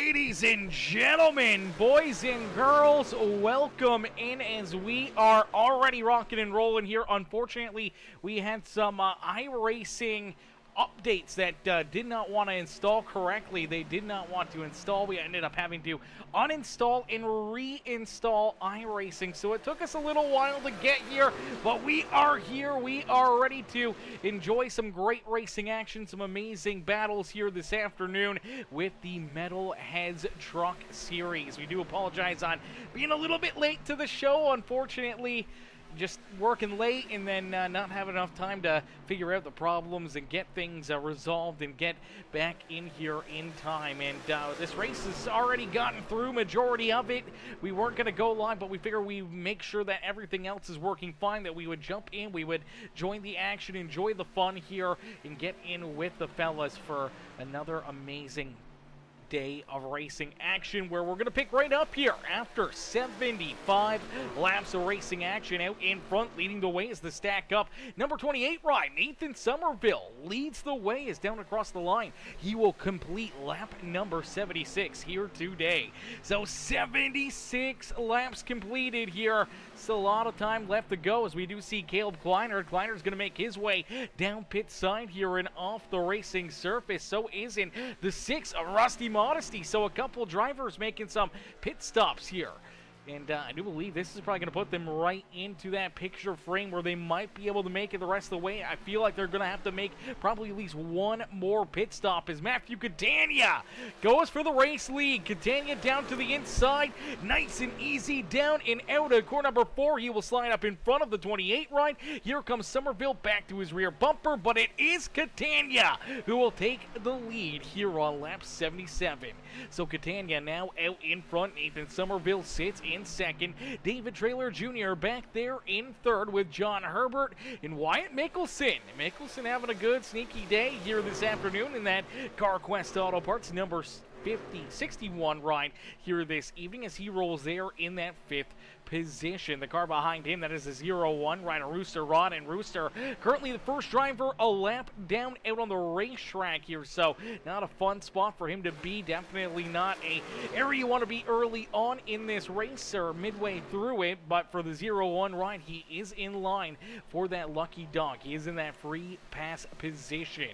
Ladies and gentlemen, boys and girls, welcome in as we are already rocking and rolling here. Unfortunately, we had some iRacing updates that did not want to install correctly. They did not want to install. We ended up having to uninstall and reinstall iRacing. So it took us a little while to get here, but we are here. We are ready to enjoy some great racing action, some amazing battles here this afternoon with the Metalheads Truck Series. We do apologize on being a little bit late to the show, unfortunately. Just working late and then not having enough time to figure out the problems and get things resolved and get back in here in time. And this race has already gotten through majority of it. We weren't going to go live, but we figured we make sure that everything else is working fine, that we would jump in, we would join the action, enjoy the fun here, and get in with the fellas for another amazing day of racing action, where we're going to pick right up here after 75 laps of racing action. Out in front, leading the way is the stack up. Number 28 ride, Nathan Somerville, leads the way, is down across the line. He will complete lap number 76 here today. So 76 laps completed here. Still a lot of time left to go as we do see Caleb Kleiner. Kleiner's going to make his way down pit side here and off the racing surface. So is in the 6 of Rusty Modesty. So a couple drivers making some pit stops here. And I do believe this is probably going to put them right into that picture frame where they might be able to make it the rest of the way. I feel like they're going to have to make probably at least one more pit stop as Matthew Catania goes for the race lead. Catania down to the inside. Nice and easy down and out of corner number 4. He will slide up in front of the 28 ride. Here comes Somerville back to his rear bumper, but it is Catania who will take the lead here on lap 77. So Catania now out in front. Nathan Somerville sits in second. David Traylor Jr. back there in third with John Herbert and Wyatt Mickelson. Mickelson having a good sneaky day here this afternoon in that CarQuest Auto Parts number 61 ride here this evening as he rolls there in that 5th position. The car behind him, that is a 0-1 rider, Rooster Rod, and Rooster currently the first driver a lap down out on the racetrack here, so not a fun spot for him to be. Definitely not a area you want to be early on in this race or midway through it, but for the 0-1 ride, he is in line for that lucky dog. He is in that free pass position.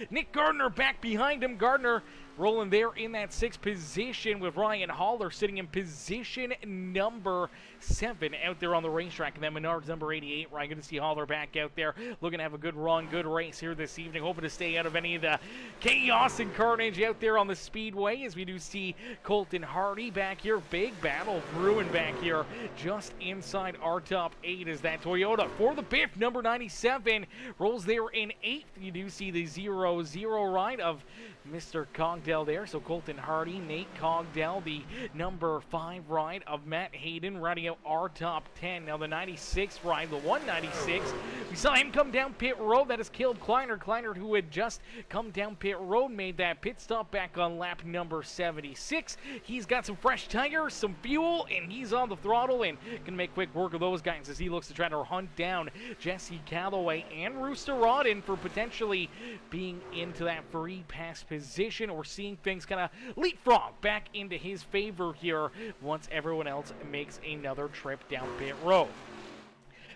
Nick Gardner back behind him. Gardner rolling there in that 6th position with Ryan Haller sitting in position number 7 out there on the racetrack. And then Menard's number 88, right? Good to see Haller back out there looking to have a good run, good race here this evening. Hoping to stay out of any of the chaos and carnage out there on the speedway as we do see Colton Hardy back here. Big battle brewing back here just inside our top 8 as that Toyota for the Biff, number 97, rolls there in 8th. You do see the 0-0 ride of Mr. Cogdell there. So Colton Hardy, Nate Cogdell, the number 5 ride of Matt Hayden, rounding out our top 10. Now the 96 ride, the 196. We saw him come down pit road. That is Caleb Kleiner. Kleiner, who had just come down pit road, made that pit stop back on lap number 76. He's got some fresh tires, some fuel, and he's on the throttle and can make quick work of those guys as he looks to try to hunt down Jesse Calloway and Rooster Rodden for potentially being into that free pass position, or seeing things kind of leapfrog back into his favor here once everyone else makes another trip down pit road.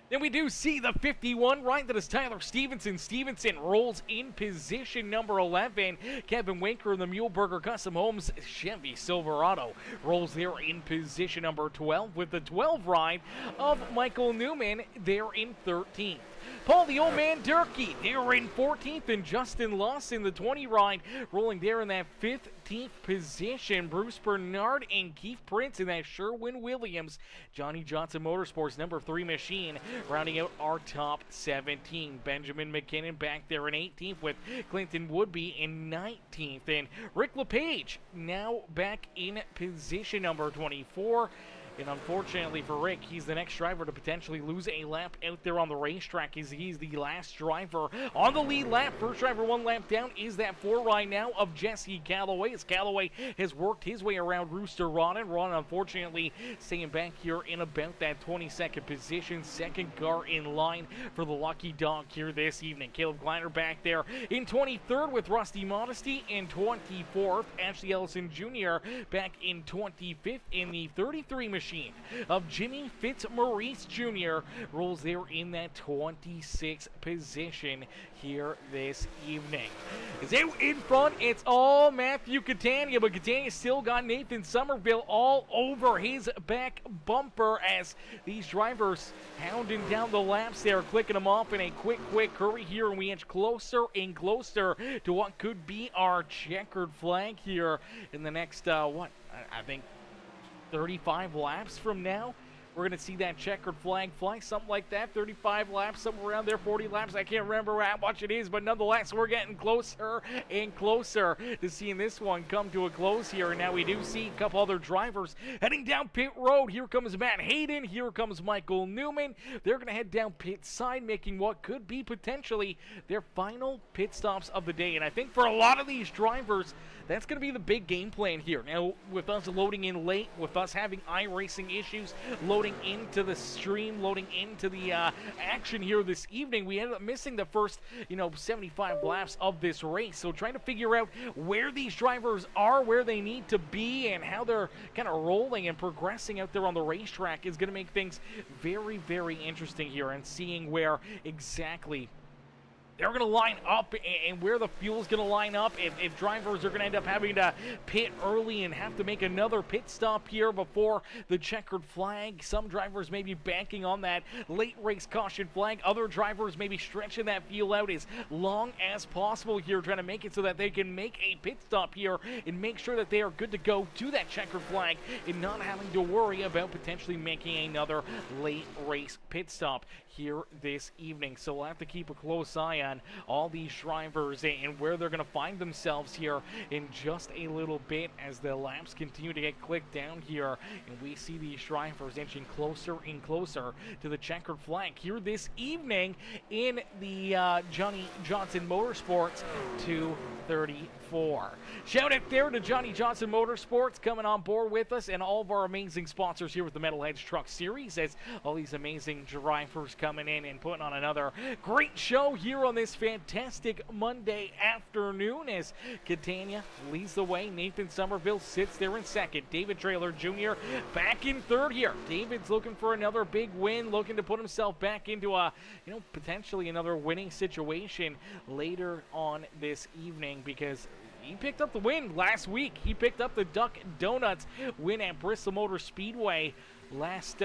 Then we do see the 51 right, that is Tyler Stevenson. Stevenson rolls in position number 11. Kevin Winker in the Muleburger Custom Homes Chevy Silverado rolls there in position number 12 with the 12 ride of Michael Newman there in 13th. Paul the Old Man Durkee there in 14th, and Justin Lawson, the 20 ride, rolling there in that 15th position. Bruce Bernard and Keith Prince in that Sherwin-Williams Johnny Johnson Motorsports number 3 machine, rounding out our top 17. Benjamin McKinnon back there in 18th with Clinton Woodby in 19th, and Rick LePage now back in position number 24. And unfortunately for Rick, he's the next driver to potentially lose a lap out there on the racetrack, as he's the last driver on the lead lap. First driver 1 lap down is that 4 right now of Jesse Calloway, as Calloway has worked his way around Rooster Rodden. Rodden, unfortunately, staying back here in about that 22nd position. Second car in line for the lucky dog here this evening. Caleb Glider back there in 23rd with Rusty Modesty in 24th. Ashley Ellison Jr. back in 25th in the 33 machine of Jimmy Fitzmaurice Jr. rolls there in that 26th position here this evening. Is it in front? It's all Matthew Catania, but Catania still got Nathan Somerville all over his back bumper as these drivers hounding down the laps there, clicking them off in a quick hurry here, and we inch closer and closer to what could be our checkered flag here in the next, I think 35 laps from now. We're going to see that checkered flag fly, something like that. 35 laps, somewhere around there, 40 laps. I can't remember how much it is, but nonetheless, we're getting closer and closer to seeing this one come to a close here. And now we do see a couple other drivers heading down pit road. Here comes Matt Hayden. Here comes Michael Newman. They're going to head down pit side, making what could be potentially their final pit stops of the day. And I think for a lot of these drivers, that's going to be the big game plan here. Now, with us loading in late, with us having iRacing issues, loading into the stream, loading into the action here this evening, we ended up missing the first, 75 laps of this race. So trying to figure out where these drivers are, where they need to be, and how they're kind of rolling and progressing out there on the racetrack is going to make things very, very interesting here, and seeing where exactly they're going to line up and where the fuel's going to line up. If drivers are going to end up having to pit early and have to make another pit stop here before the checkered flag. Some drivers may be banking on that late race caution flag. Other drivers may be stretching that fuel out as long as possible here, trying to make it so that they can make a pit stop here and make sure that they are good to go to that checkered flag and not having to worry about potentially making another late race pit stop here this evening. So we'll have to keep a close eye on all these drivers and where they're going to find themselves here in just a little bit as the laps continue to get clicked down here, and we see these drivers inching closer and closer to the checkered flag here this evening in the Johnny Johnson Motorsports 234. Shout out there to Johnny Johnson Motorsports coming on board with us, and all of our amazing sponsors here with the Metalheads Truck Series, as all these amazing drivers coming in and putting on another great show here on this fantastic Monday afternoon as Catania leads the way. Nathan Somerville sits there in second. David Traylor Jr. back in third here. David's looking for another big win, looking to put himself back into a, potentially another winning situation later on this evening, because he picked up the win last week. He picked up the Duck Donuts win at Bristol Motor Speedway last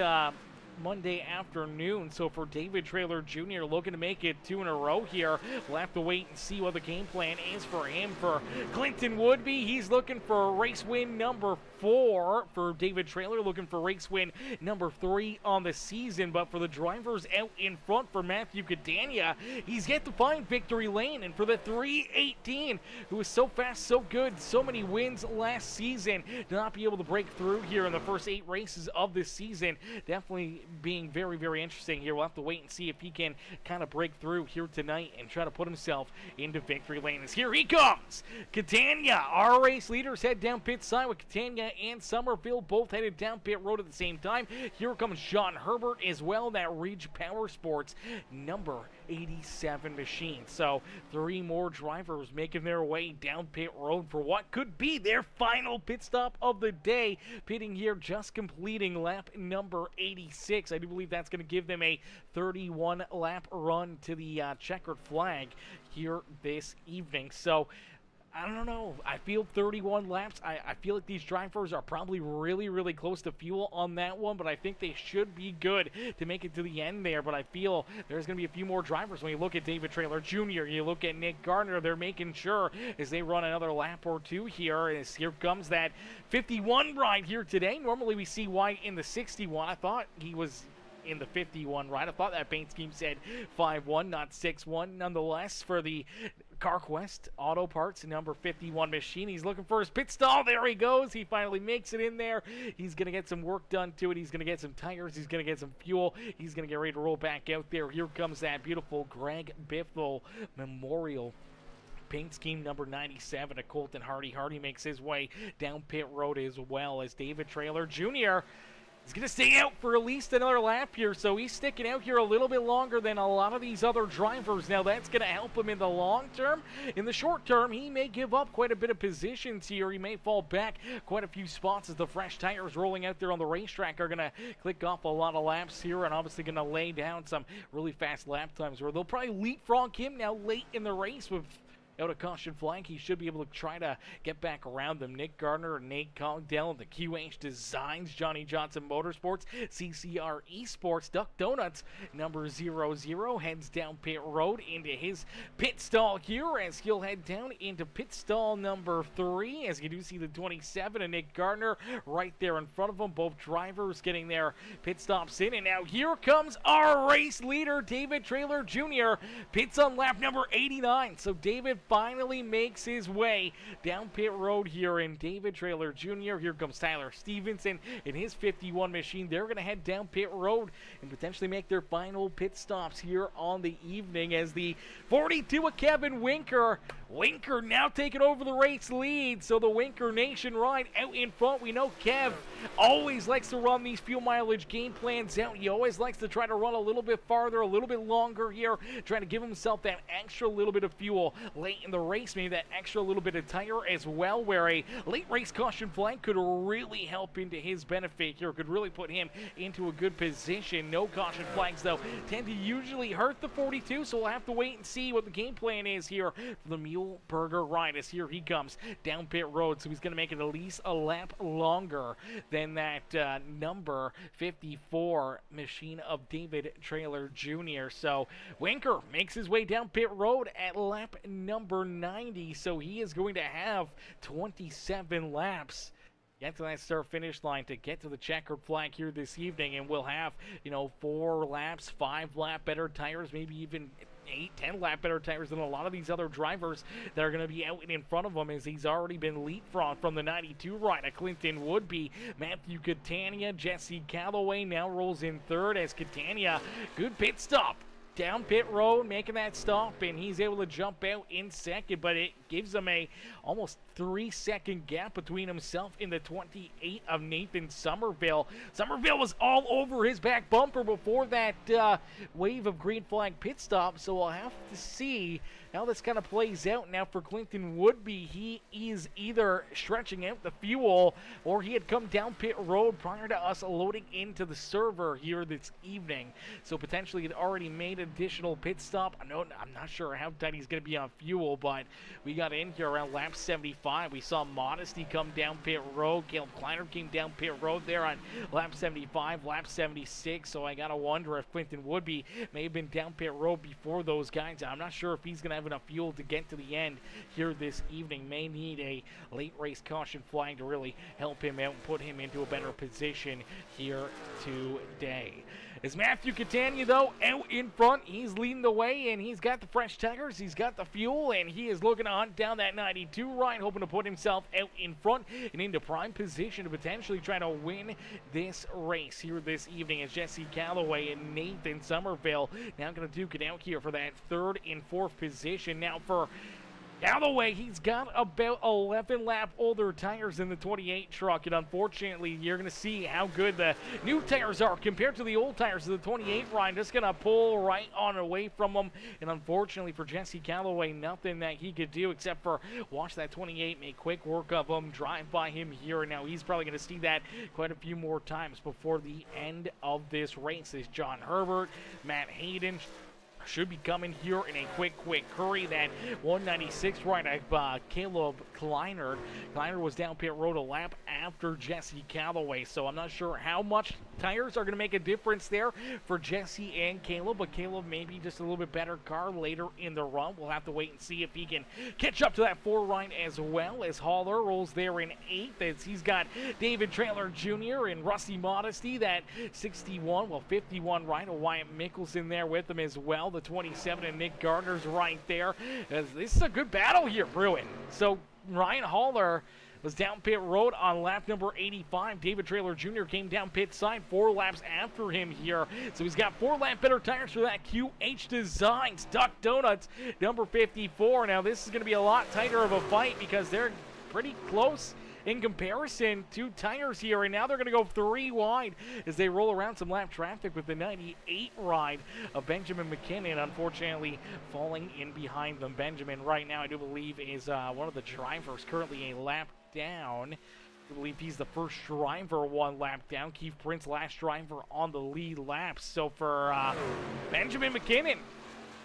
Monday afternoon. So for David Traylor Jr. looking to make it 2 in a row here, we'll have to wait and see what the game plan is for him. For Clinton Woodby, he's looking for race win number 4. For David Traylor, looking for race win number 3 on the season. But for the drivers out in front, for Matthew Catania, he's yet to find victory lane. And for the 318, who was so fast, so good, so many wins last season, to not be able to break through here in the first 8 races of this season, definitely being very, very interesting here. We'll have to wait and see if he can kind of break through here tonight and try to put himself into victory lane. As here he comes, Catania. Our race leaders head down pit side with Catania and Somerville both headed down pit road at the same time. Here comes Sean Herbert as well, that Ridge Power Sports number 87 machine. So 3 more drivers making their way down pit road for what could be their final pit stop of the day. Pitting here, just completing lap number 86. I do believe that's going to give them a 31 lap run to the checkered flag here this evening. So I don't know. I feel 31 laps. I feel like these drivers are probably really, really close to fuel on that one, but I think they should be good to make it to the end there. But I feel there's going to be a few more drivers. When you look at David Traylor Jr., you look at Nick Gardner, they're making sure as they run another lap or two here. As here comes that 51 ride here today. Normally we see White in the 61. I thought he was in the 51 ride. I thought that paint scheme said 5-1, not 6-1. Nonetheless, for the CarQuest Auto Parts, number 51 machine. He's looking for his pit stall. There he goes. He finally makes it in there. He's going to get some work done to it. He's going to get some tires. He's going to get some fuel. He's going to get ready to roll back out there. Here comes that beautiful Greg Biffle Memorial paint scheme number 97 to Colton Hardy. Hardy makes his way down pit road as well as David Traylor Jr. He's going to stay out for at least another lap here, so he's sticking out here a little bit longer than a lot of these other drivers. Now, that's going to help him in the long term. In the short term, he may give up quite a bit of positions here. He may fall back quite a few spots as the fresh tires rolling out there on the racetrack are going to click off a lot of laps here and obviously going to lay down some really fast lap times where they'll probably leapfrog him now late in the race with out of caution flag. He should be able to try to get back around them. Nick Gardner and Nate Cogdell, the QH Designs, Johnny Johnson Motorsports, CCR Esports, Duck Donuts, number 00, heads down pit road into his pit stall here as he'll head down into pit stall number 3 as you do see the 27 and Nick Gardner right there in front of them. Both drivers getting their pit stops in, and now here comes our race leader, David Traylor Jr. Pits on lap number 89. So David finally makes his way down pit road here in David Traylor Jr. Here comes Tyler Stevenson in his 51 machine. They're going to head down pit road and potentially make their final pit stops here on the evening as the 42 of Kevin Winker. Winker now taking over the race lead, so the Winker Nation ride out in front. We know Kev always likes to run these fuel mileage game plans out. He always likes to try to run a little bit farther, a little bit longer here, trying to give himself that extra little bit of fuel late in the race, maybe that extra little bit of tire as well, where a late race caution flag could really help into his benefit here, could really put him into a good position. No caution flags, though, tend to usually hurt the 42, so we'll have to wait and see what the game plan is here for the Mule Burger ride as here he comes down pit road, so he's going to make it at least a lap longer than that number 54 machine of David Traylor Jr. So Winker makes his way down pit road at lap number 90, so he is going to have 27 laps get to that start finish line to get to the checkered flag here this evening, and we'll have 4 laps, 5 lap better tires, maybe even 8-10 lap better tires than a lot of these other drivers that are going to be out in front of him, as he's already been leapfrogged from the 92 rider Clinton Woodby. Matthew Catania, Jesse Calloway now rolls in third as Catania, good pit stop down pit road, making that stop, and he's able to jump out in second, but it gives him a almost 3-second gap between himself and the 28 of Nathan Somerville. Somerville was all over his back bumper before that wave of green flag pit stop, so we'll have to see how this kind of plays out now for Clinton Woodby. He is either stretching out the fuel or he had come down pit road prior to us loading into the server here this evening, so potentially had already made additional pit stop. I'm not sure how tight he's going to be on fuel, but we got in here around lap 75. We saw Modesty come down pit road. Caleb Kleiner came down pit road there on lap 75, lap 76, so I got to wonder if Clinton Woodby may have been down pit road before those guys. I'm not sure if he's going to have enough fuel to get to the end here this evening. May need a late race caution flag to really help him out and put him into a better position here today. As Matthew Catania, though, out in front, he's leading the way, and he's got the fresh tires, he's got the fuel, and he is looking to hunt down that 92 ride, hoping to put himself out in front and into prime position to potentially try to win this race here this evening, as Jesse Calloway and Nathan Somerville now going to duke it out here for that 3rd and 4th position. Now for Calloway, he's got about 11 lap older tires than the 28 truck, and unfortunately, you're going to see how good the new tires are compared to the old tires of the 28 ride. Just going to pull right on away from them, and unfortunately for Jesse Calloway, nothing that he could do except for watch that 28 make quick work of him, drive by him here, and now he's probably going to see that quite a few more times before the end of this race. Is John Herbert, Matt Hayden should be coming here in a quick hurry. That 196 right of Caleb Kleiner. Kleiner was down pit road a lap after Jesse Calloway, so I'm not sure how much tires are going to make a difference there for Jesse and Caleb, but Caleb maybe just a little bit better car later in the run. We'll have to wait and see if he can catch up to that 4 ride as well, as Haller rolls there in 8th, as he's got David Traylor Jr. and Rusty Modesty, that 51 ride of Wyatt Mickelson there with him as well, the 27, and Nick Gardner's right there. As this is a good battle here brewing. So Ryan Haller was down pit road on lap number 85. David Traylor Jr. came down pit side 4 laps after him here. So he's got 4 lap better tires for that QH Designs Duck Donuts number 54. Now this is going to be a lot tighter of a fight because they're pretty close in comparison to tires here, and now they're going to go 3 wide as they roll around some lap traffic with the 98 ride of Benjamin McKinnon, unfortunately falling in behind them. Benjamin right now, I do believe, is one of the drivers currently a lap down. I believe he's the first driver 1 lap down. Keith Prince, last driver on the lead lap. So for Benjamin McKinnon,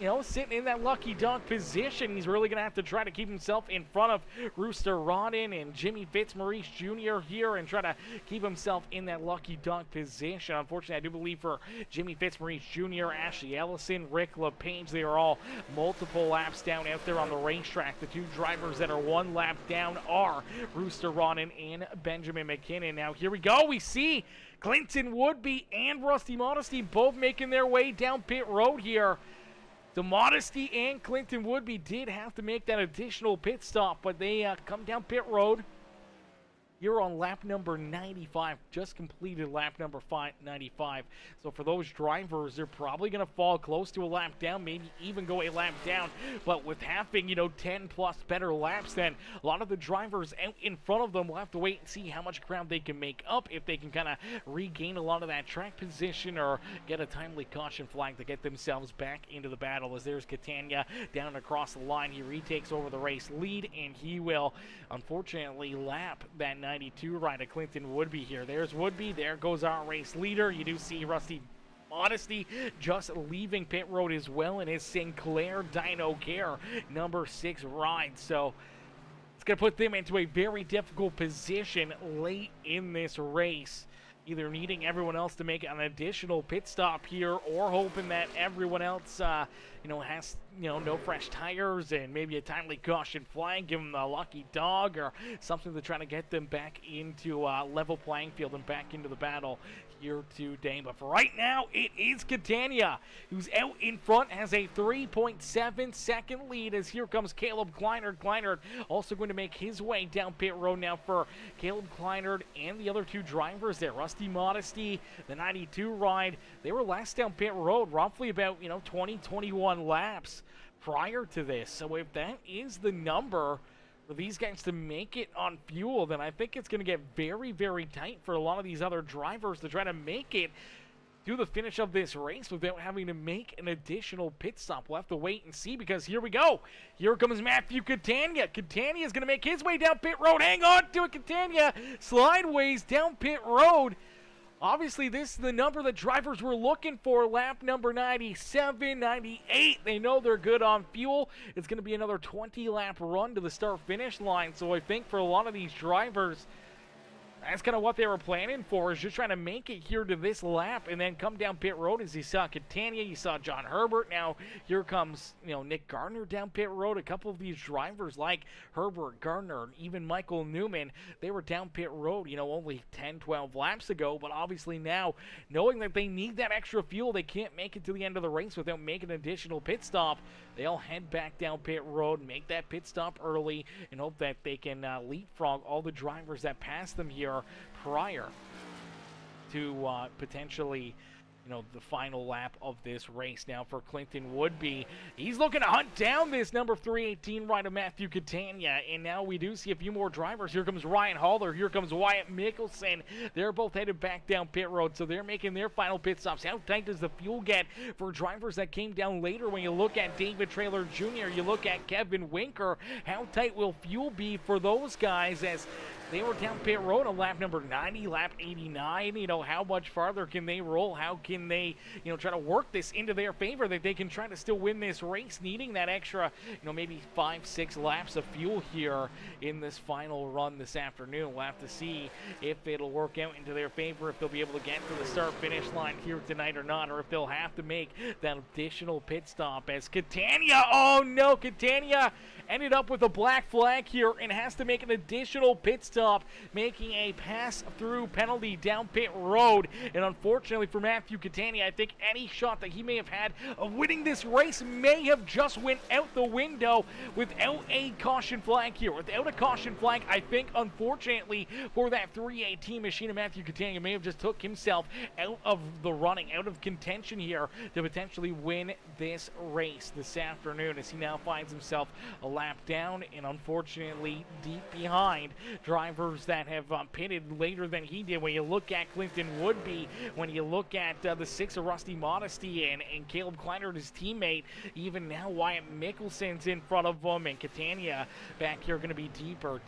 you know, sitting in that lucky dog position, he's really going to have to try to keep himself in front of Rooster Rodden and Jimmy Fitzmaurice Jr. here and try to keep himself in that lucky dog position. Unfortunately, I do believe for Jimmy Fitzmaurice Jr., Ashley Ellison, Rick LePage, they are all multiple laps down out there on the racetrack. The 2 drivers that are 1 lap down are Rooster Rodden and Benjamin McKinnon. Now, here we go. We see Clinton Woodby and Rusty Modesty both making their way down pit road here. The Modesty and Clinton Woodby did have to make that additional pit stop, but they come down pit road. You're on lap number 95, just completed lap number 95. So for those drivers, they're probably going to fall close to a lap down, maybe even go a lap down. But with having, 10 plus better laps, then a lot of the drivers out in front of them will have to wait and see how much ground they can make up, if they can kind of regain a lot of that track position or get a timely caution flag to get themselves back into the battle. As there's Catania down across the line, he retakes over the race lead, and he will unfortunately lap that 92 ride of Clinton Woodby here. There's Woodby. There goes our race leader. You do see Rusty Modesty just leaving pit road as well in his Sinclair Dyno Care number 6 ride. So it's going to put them into a very difficult position late in this race, either needing everyone else to make an additional pit stop here or hoping that everyone else has no fresh tires and maybe a timely caution flag, give them a lucky dog or something to try to get them back into level playing field and back into the battle here today. But for right now, it is Catania who's out in front, has a 3.7 second lead, as here comes Caleb Kleinert. Kleinert also going to make his way down pit road now for Caleb Kleinert and the other 2 drivers there. Rusty Modesty, the 92 ride, they were last down pit road roughly about 21 laps prior to this. So if that is the number for these guys to make it on fuel, then I think it's going to get very, very tight for a lot of these other drivers to try to make it to the finish of this race without having to make an additional pit stop. We'll have to wait and see, because here we go. Here comes Matthew Catania. Catania is going to make his way down pit road. Hang on to it, Catania. Slideways down pit road. Obviously, this is the number that drivers were looking for, lap number 97, 98. They know they're good on fuel. It's going to be another 20-lap run to the start-finish line. So I think for a lot of these drivers, that's kind of what they were planning for, is just trying to make it here to this lap and then come down pit road. As you saw Catania, you saw John Herbert. Now here comes Nick Gardner down pit road. A couple of these drivers like Herbert, Gardner, and even Michael Newman, they were down pit road only 10-12 laps ago. But obviously now, knowing that they need that extra fuel, they can't make it to the end of the race without making an additional pit stop. They all head back down pit road, make that pit stop early, and hope that they can leapfrog all the drivers that passed them here prior to potentially the final lap of this race. Now for Clinton Woodby, he's looking to hunt down this number 318 ride of Matthew Catania, and now we do see a few more drivers. Here comes Ryan Haller, here comes Wyatt Mickelson. They're both headed back down pit road, so they're making their final pit stops. How tight does the fuel get for drivers that came down later? When you look at David Traylor Jr., you look at Kevin Winker, how tight will fuel be for those guys, as They were down pit road on lap number 90, lap 89. You know, how much farther can they roll? How can they, you know, try to work this into their favor that they can try to still win this race, needing that extra, you know, maybe 5-6 laps of fuel here in this final run this afternoon. We'll have to see if it'll work out into their favor, if they'll be able to get to the start-finish line here tonight or not, or if they'll have to make that additional pit stop as Catania, oh no, Catania ended up with a black flag here and has to make an additional pit stop, making a pass-through penalty down pit road. And unfortunately for Matthew Catania, I think any shot that he may have had of winning this race may have just went out the window without a caution flag here. Without a caution flag, I think, unfortunately, for that 318 machine of Matthew Catania, may have just took himself out of the running, out of contention here to potentially win this race this afternoon, as he now finds himself a lap down and unfortunately deep behind drivers that have pitted later than he did. When you look at Clinton Woodby, when you look at the 6 of Rusty Modesty and Caleb Kleinert, his teammate, even now Wyatt Mickelson's in front of him, and Catania back here going to be deeper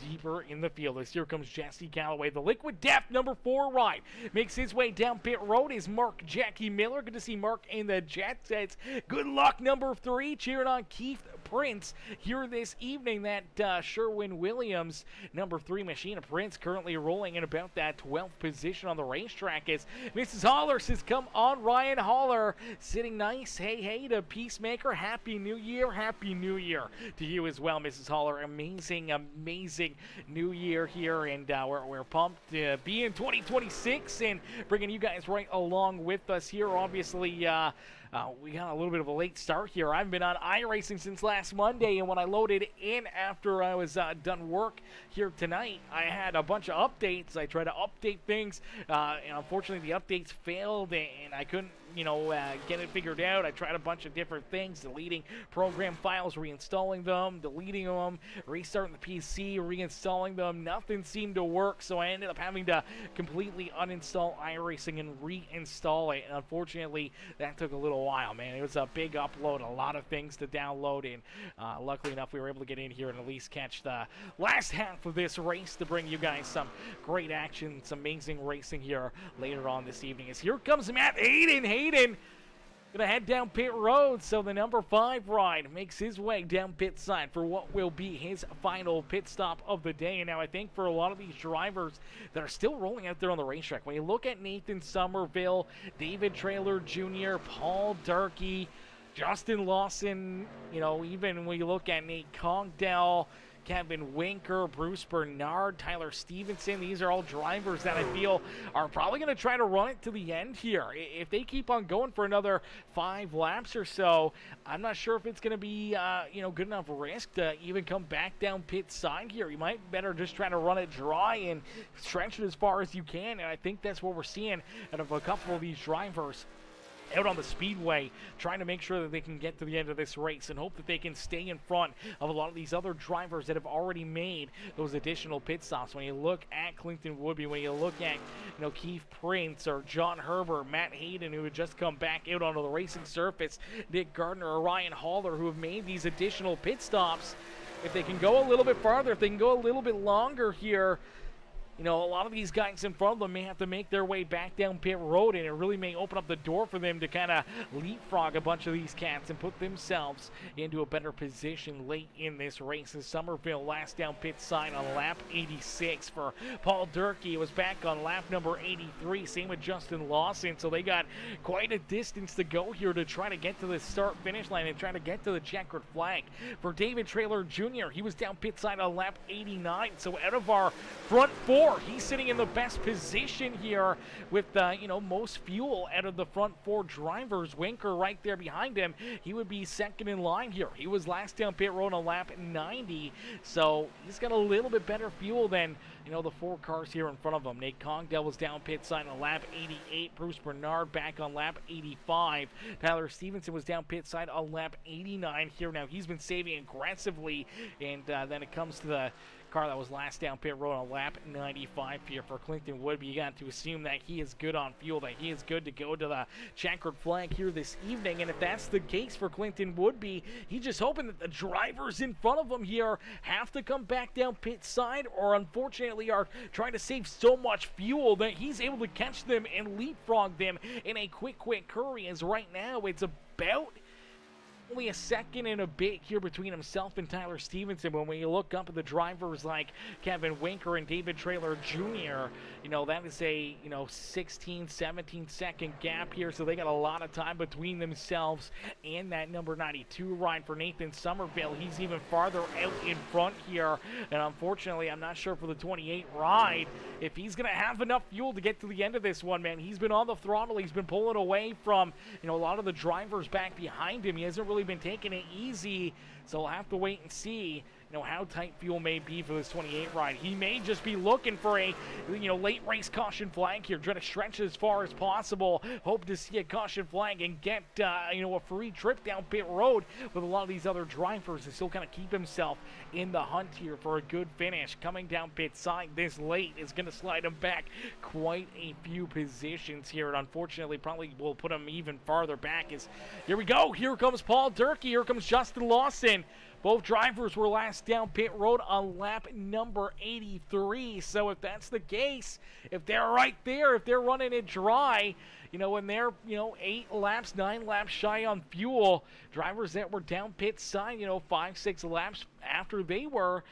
in the field. As here comes Jesse Calloway, the Liquid Death number 4 ride makes his way down pit road. Is Mark Jackie Miller. Good to see Mark in the jet sets. Good luck number 3, cheering on Keith Prince here this evening. That Sherwin-Williams number 3 machine of Prince currently rolling in about that 12th position on the racetrack as Mrs. Holler says, come on, Ryan Holler, sitting nice. Hey to Peacemaker. Happy New Year. Happy New Year to you as well, Mrs. Holler. Amazing New Year here, and we're pumped to be in 2026 and bringing you guys right along with us here. Obviously, we got a little bit of a late start here. I've been on iRacing since last Monday, and when I loaded in after I was done work here tonight, I had a bunch of updates. I tried to update things, and unfortunately the updates failed, and I couldn't, get it figured out. I tried a bunch of different things, deleting program files, reinstalling them, deleting them, restarting the PC, reinstalling them. Nothing seemed to work, so I ended up having to completely uninstall iRacing and reinstall it, and unfortunately that took a little while, man. It was a big upload, a lot of things to download, and luckily enough we were able to get in here and at least catch the last half of this race to bring you guys some great action, some amazing racing here later on this evening. As here comes Matt Hayden gonna head down pit road, so the number 5 ride makes his way down pit side for what will be his final pit stop of the day. And now I think for a lot of these drivers that are still rolling out there on the racetrack, when you look at Nathan Somerville, David Traylor Jr., Paul Durkee, Justin Lawson, even when you look at Nate Congdell, Kevin Winker, Bruce Bernard, Tyler Stevenson, these are all drivers that I feel are probably going to try to run it to the end here. If they keep on going for another 5 laps or so, I'm not sure if it's going to be, good enough risk to even come back down pit side here. You might better just try to run it dry and stretch it as far as you can, and I think that's what we're seeing out of a couple of these drivers out on the speedway, trying to make sure that they can get to the end of this race and hope that they can stay in front of a lot of these other drivers that have already made those additional pit stops. When you look at Clinton Woodby, when you look at Keith Prince or John Herbert, Matt Hayden, who had just come back out onto the racing surface, Nick Gardner or Ryan Haller, who have made these additional pit stops, if they can go a little bit farther, if they can go a little bit longer here, a lot of these guys in front of them may have to make their way back down pit road, and it really may open up the door for them to kind of leapfrog a bunch of these cats and put themselves into a better position late in this race. As Somerville last down pit side on lap 86 for Paul Durkee. It was back on lap number 83. Same with Justin Lawson. So they got quite a distance to go here to try to get to the start-finish line and try to get to the checkered flag. For David Traylor Jr., he was down pit side on lap 89. So out of our front 4, he's sitting in the best position here with, most fuel out of the front 4 drivers. Winker right there behind him. He would be second in line here. He was last down pit road on lap 90, so he's got a little bit better fuel than, the 4 cars here in front of him. Nate Congdell was down pit side on lap 88. Bruce Bernard back on lap 85. Tyler Stevenson was down pit side on lap 89 here. Now he's been saving aggressively, and then it comes to the car that was last down pit road on lap 95 here for Clinton Woodby. You got to assume that he is good on fuel, that he is good to go to the checkered flag here this evening. And if that's the case for Clinton Woodby, he's just hoping that the drivers in front of him here have to come back down pit side, or unfortunately are trying to save so much fuel that he's able to catch them and leapfrog them in a quick hurry, as right now it's about only a second and a bit here between himself and Tyler Stevenson. When you look up at the drivers like Kevin Winker and David Traylor Jr., you know, that is a, 16, 17 second gap here, so they got a lot of time between themselves and that number 92 ride for Nathan Somerville. He's even farther out in front here, and unfortunately, I'm not sure for the 28 ride if he's going to have enough fuel to get to the end of this one, man. He's been on the throttle. He's been pulling away from, a lot of the drivers back behind him. He hasn't really been taking it easy, so we'll have to wait and see how tight fuel may be for this 28 ride. He may just be looking for a late race caution flag here, trying to stretch it as far as possible, hope to see a caution flag and get a free trip down pit road with a lot of these other drivers, and still kind of keep himself in the hunt here for a good finish. Coming down pit side this late is going to slide him back quite a few positions here, and unfortunately probably will put him even farther back. As here we go, here comes Paul Durkee, here comes Justin Lawson. Both drivers were last down pit road on lap number 83. So if that's the case, if they're right there, if they're running it dry, when they're, 8 laps, 9 laps shy on fuel, drivers that were down pit side, 5, 6 laps after they were,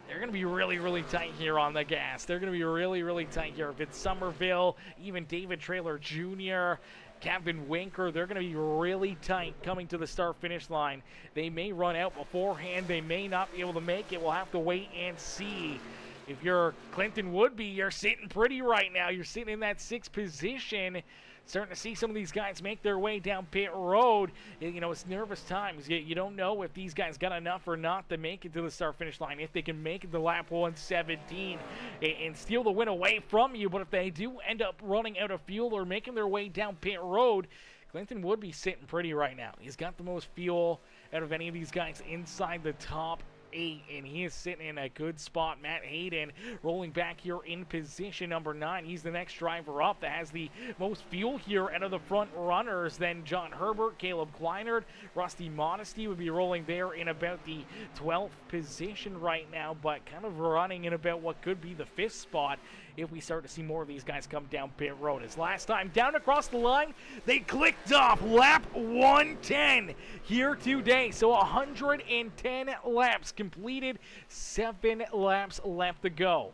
they're going to be really tight here on the gas. They're going to be really tight here. If it's Somerville, even David Traylor Jr., Kevin Winker, they're going to be really tight coming to the start-finish line. They may run out beforehand. They may not be able to make it. We'll have to wait and see. If you're Clinton Woodby, you're sitting pretty right now. You're sitting in that 6th position. Starting to see some of these guys make their way down pit road. It's nervous times. You don't know if these guys got enough or not to make it to the start-finish line, if they can make it to lap 117 and steal the win away from you. But if they do end up running out of fuel or making their way down pit road, Clinton would be sitting pretty right now. He's got the most fuel out of any of these guys inside the top 8, and he is sitting in a good spot. Matt Hayden rolling back here in position number 9. He's the next driver up that has the most fuel here out of the front runners. Then John Herbert, Caleb Kleinert, Rusty Modesty would be rolling there in about the 12th position right now, but kind of running in about what could be the 5th spot if we start to see more of these guys come down pit road. As last time down across the line, they clicked off lap 110 here today. So 110 laps completed, 7 laps left to go.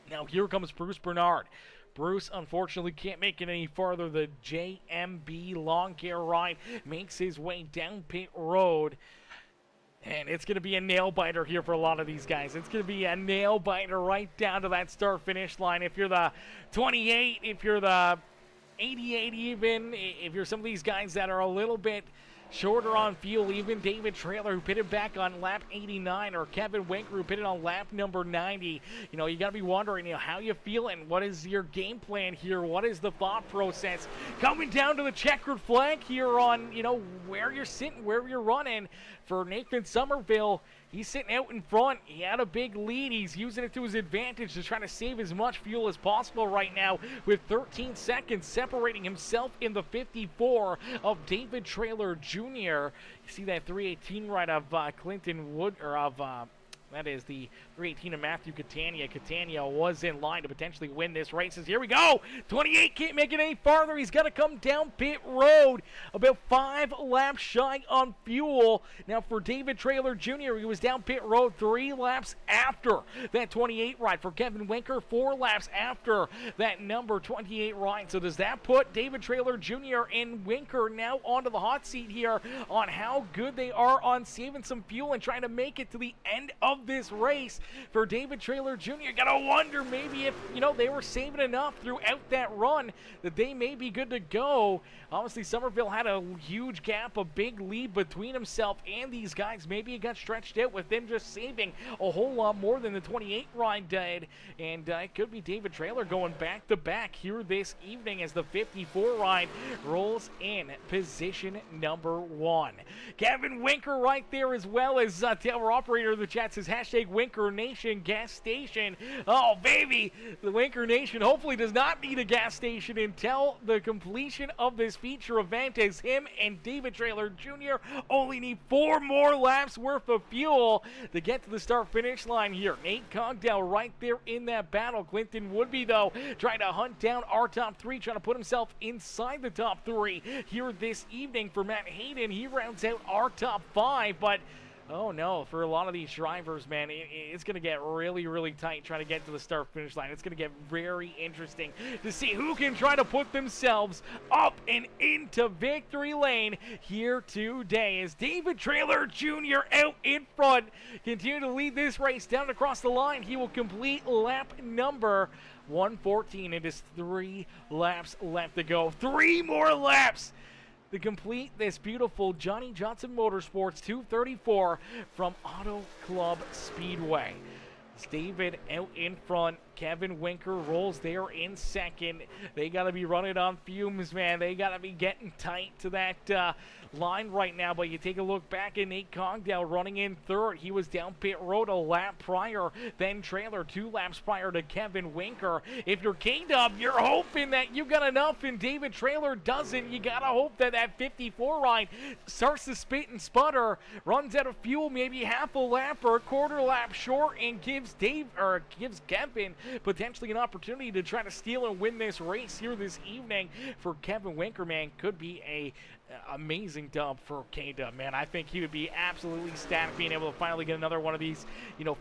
Now here comes Bruce Bernard. Bruce unfortunately can't make it any farther. The JMB lawn care ride makes his way down pit road. And it's going to be a nail-biter here for a lot of these guys. It's going to be a nail-biter right down to that start-finish line. If you're the 28, if you're the 88 even, if you're some of these guys that are a little bit shorter on fuel, even David Traylor, who pitted back on lap 89, or Kevin Winker, who pitted on lap number 90. You got to be wondering, how you feeling? What is your game plan here? What is the thought process? Coming down to the checkered flag here on, where you're sitting, where you're running. For Nathan Somerville, he's sitting out in front. He had a big lead. He's using it to his advantage to try to save as much fuel as possible right now, with 13 seconds separating himself in the 54 of David Traylor Jr. You see that 318 right of Clinton Wood, or of that is the 318 of Matthew Catania. Catania was in line to potentially win this race. Here we go. 28 can't make it any farther. He's got to come down pit road. About 5 laps shy on fuel. Now for David Traylor Jr., he was down pit road 3 laps after that 28 ride. For Kevin Winker, 4 laps after that number 28 ride. So does that put David Traylor Jr. and Winker now onto the hot seat here on how good they are on saving some fuel and trying to make it to the end of this race? For David Traylor Jr., gotta wonder maybe if they were saving enough throughout that run that they may be good to go. Obviously Somerville had a huge gap, a big lead between himself and these guys. Maybe it got stretched out with them just saving a whole lot more than the 28 ride did, and it could be David Traylor going back to back here this evening as the 54 ride rolls in position number 1. Kevin Winker right there, as well as our operator of the chat says, Hashtag Winker Nation gas station. Oh, baby. The Winker Nation hopefully does not need a gas station until the completion of this feature event, as him and David Trailer Jr. only need 4 more laps worth of fuel to get to the start-finish line here. Nate Cogdell right there in that battle. Clinton Woodby, though, trying to hunt down our top 3, trying to put himself inside the top 3 here this evening. For Matt Hayden, he rounds out our top 5, but oh no, for a lot of these drivers, man, it's going to get really, really tight trying to get to the start-finish line. It's going to get very interesting to see who can try to put themselves up and into victory lane here today. As David Trailer Jr. out in front, continue to lead this race down across the line. He will complete lap number 114. It is 3 laps left to go. 3 more laps to complete this beautiful Johnny Johnson Motorsports 234 from Auto Club Speedway. It's David out in front. Kevin Winker rolls there in second. They got to be running on fumes, man. They got to be getting tight to that line right now. But you take a look back at Nate Cogdell running in third. He was down pit road a lap prior, then trailer 2 laps prior to Kevin Winker. If you're K-Dub, you're hoping that you got enough, and David Trailer doesn't. You got to hope that that 54 ride starts to spit and sputter, runs out of fuel maybe half a lap or a quarter lap short, and gives Kevin potentially an opportunity to try to steal and win this race here this evening. For Kevin Winker, man, could be a amazing dub for K-Dub, man. I think he would be absolutely ecstatic being able to finally get another one of these,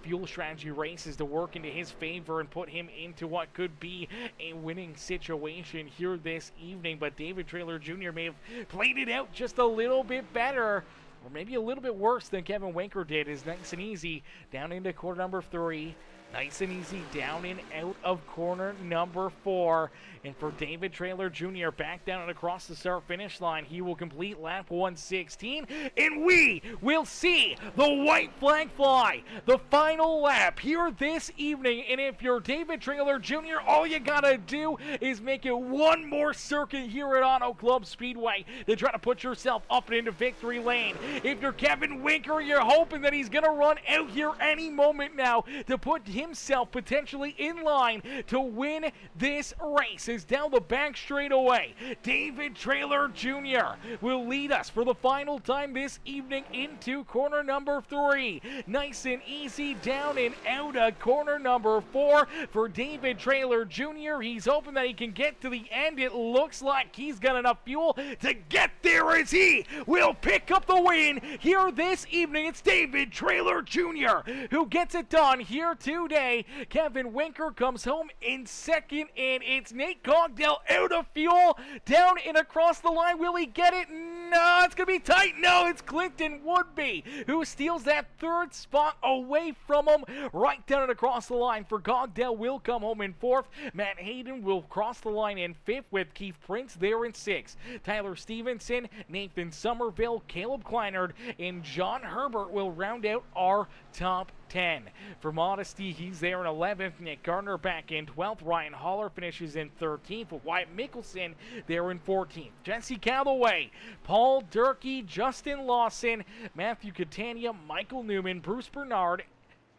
fuel strategy races to work into his favor and put him into what could be a winning situation here this evening. But David Trailer Jr. may have played it out just a little bit better, or maybe a little bit worse than Kevin Winker did. Is nice and easy down into quarter number 3. Nice and easy down and out of corner number 4. And for David Trailer Jr., back down and across the start-finish line, he will complete lap 116, and we will see the white flag fly, the final lap here this evening. And if you're David Trailer Jr., all you gotta do is make it one more circuit here at Auto Club Speedway to try to put yourself up and into victory lane. If you're Kevin Winker, you're hoping that he's gonna run out here any moment now to put himself potentially in line to win this race. Is down the back straightaway. David Trailer Jr. will lead us for the final time this evening into corner number 3. Nice and easy down and out of corner number 4 for David Trailer Jr. He's hoping that he can get to the end. It looks like he's got enough fuel to get there, as he will pick up the win here this evening. It's David Trailer Jr. who gets it done here today. Kevin Winker comes home in second, and it's Nate Cogdell out of fuel, down and across the line. Will he get it? No, it's going to be tight. No, it's Clinton Woodby who steals that 3rd spot away from him, right down and across the line. For Cogdell will come home in 4th. Matt Hayden will cross the line in 5th, with Keith Prince there in 6th. Tyler Stevenson, Nathan Somerville, Caleb Kleinert, and John Herbert will round out our top 10. For Modesty, he's there in 11th. Nick Gardner back in 12th. Ryan Haller finishes in 13th, with Wyatt Mickelson there in 14th. Jesse Calloway, Paul Durkee, Justin Lawson, Matthew Catania, Michael Newman, Bruce Bernard,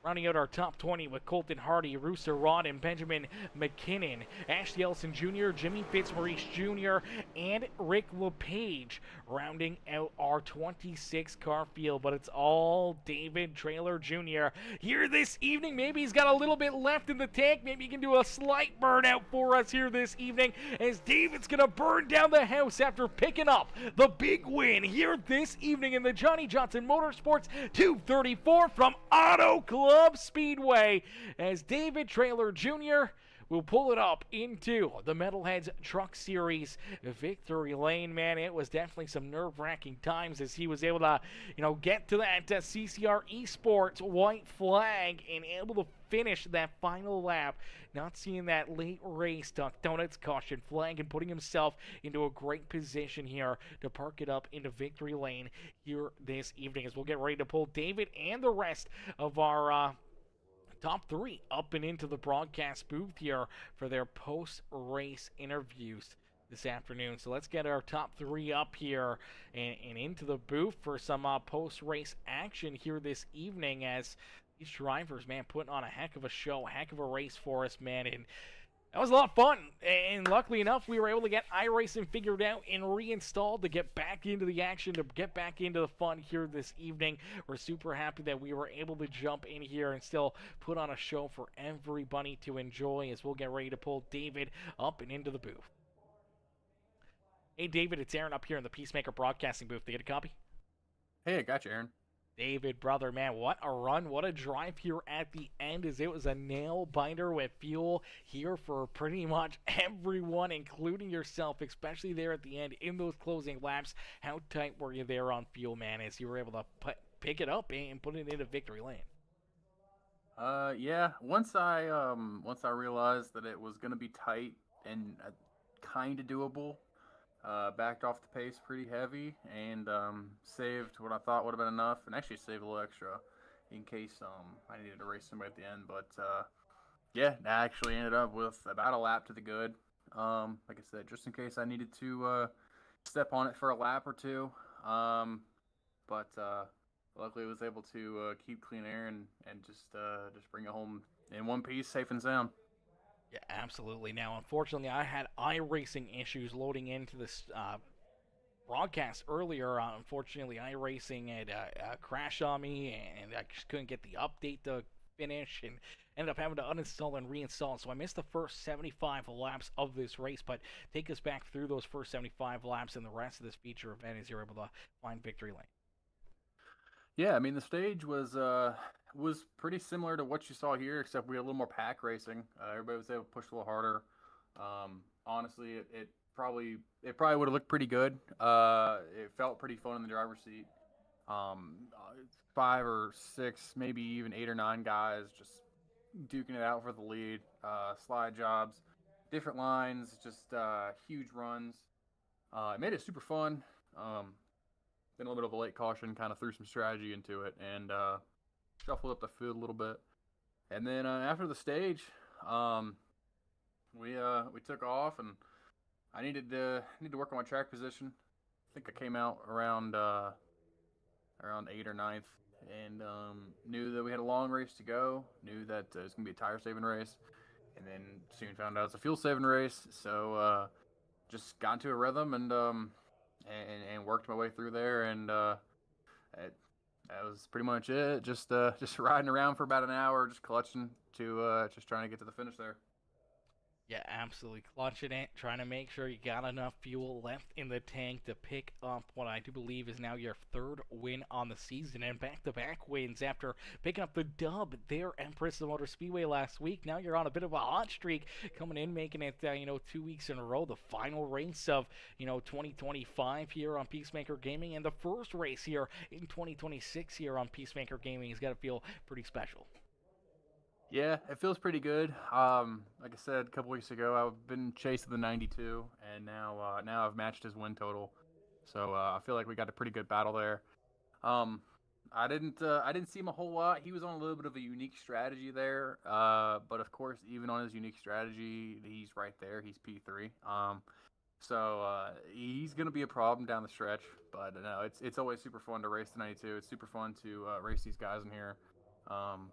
rounding out our top 20 with Colton Hardy, Rooster Rod, and Benjamin McKinnon. Ashley Ellison Jr., Jimmy Fitzmaurice Jr., and Rick LePage rounding out our 26 car field. But it's all David Trailer Jr. here this evening. Maybe he's got a little bit left in the tank. Maybe he can do a slight burnout for us here this evening, as David's going to burn down the house after picking up the big win here this evening in the Johnny Johnson Motorsports 234 from Auto Club Speedway, as David Trailer Jr. will pull it up into the Metalheads Truck Series victory lane. Man, it was definitely some nerve-wracking times as he was able to, get to that CCR Esports white flag and able to finish that final lap. Not seeing that late race Donuts caution flag, and putting himself into a great position here to park it up into victory lane here this evening, as we'll get ready to pull David and the rest of our top 3 up and into the broadcast booth here for their post-race interviews. this afternoon. So let's get our top three up here and into the booth for some post-race action here this evening as these drivers, man, putting on a heck of a show, heck of a race for us, man. And that was a lot of fun, and luckily enough, we were able to get iRacing figured out and reinstalled to get back into the action, to get back into the fun here this evening. We're super happy that we were able to jump in here and still put on a show for everybody to enjoy as we'll get ready to pull David up and into the booth. Hey, David, it's Aaron up here in the Peacemaker Broadcasting booth. Did you get a copy? Hey, I got you, Aaron. David, brother, man, what a run, what a drive here at the end, as it was a nail biter with fuel here for pretty much everyone, including yourself, especially there at the end in those closing laps. How tight were you there on fuel, man, as you were able to pick it up and put it into victory lane? Yeah. Once I realized that it was gonna be tight and kind of doable, backed off the pace pretty heavy and saved what I thought would have been enough, and actually saved a little extra in case I needed to race somebody at the end. But yeah, I actually ended up with about a lap to the good. Like I said, just in case I needed to step on it for a lap or two. But luckily, I was able to keep clean air and just bring it home in one piece, safe and sound. Yeah, absolutely. Now, unfortunately, I had iRacing issues loading into this broadcast earlier. Unfortunately, iRacing had crashed on me, and I just couldn't get the update to finish, and ended up having to uninstall and reinstall. So I missed the first 75 laps of this race, but take us back through those first 75 laps and the rest of this feature event as you're able to find victory lane. Yeah, I mean the stage was pretty similar to what you saw here, except we had a little more pack racing. Everybody was able to push a little harder. Honestly, it probably would have looked pretty good. It felt pretty fun in the driver's seat. Um, uh, Five or six, maybe even eight or nine guys just duking it out for the lead. Slide jobs, different lines, just huge runs. It made it super fun. Then a little bit of a late caution kind of threw some strategy into it and shuffled up the field a little bit. And then after the stage, um, we took off, and I need to work on my track position. I think I came out around eighth or ninth, and knew that we had a long race to go. Knew that it was gonna be a tire saving race, and then soon found out it's a fuel saving race. So just got into a rhythm and worked my way through there, and it, that was pretty much it. Just riding around for about an hour, just clutching to just trying to get to the finish there. Yeah, absolutely clutching it, trying to make sure you got enough fuel left in the tank to pick up what I do believe is now your third win on the season, and back-to-back wins after picking up the dub there at Bristol Motor Speedway last week. Now you're on a bit of a hot streak, coming in, making it 2 weeks in a row, the final race of 2025 here on Peacemaker Gaming, and the first race here in 2026 here on Peacemaker Gaming has got to feel pretty special. Yeah, it feels pretty good. Like I said a couple weeks ago, I've been chasing the 92, and now I've matched his win total. So I feel like we got a pretty good battle there. Um, I didn't see him a whole lot. He was on a little bit of a unique strategy there. But of course, even on his unique strategy, he's right there. He's P3. So he's gonna be a problem down the stretch. But no, it's always super fun to race the 92. It's super fun to race these guys in here. Um,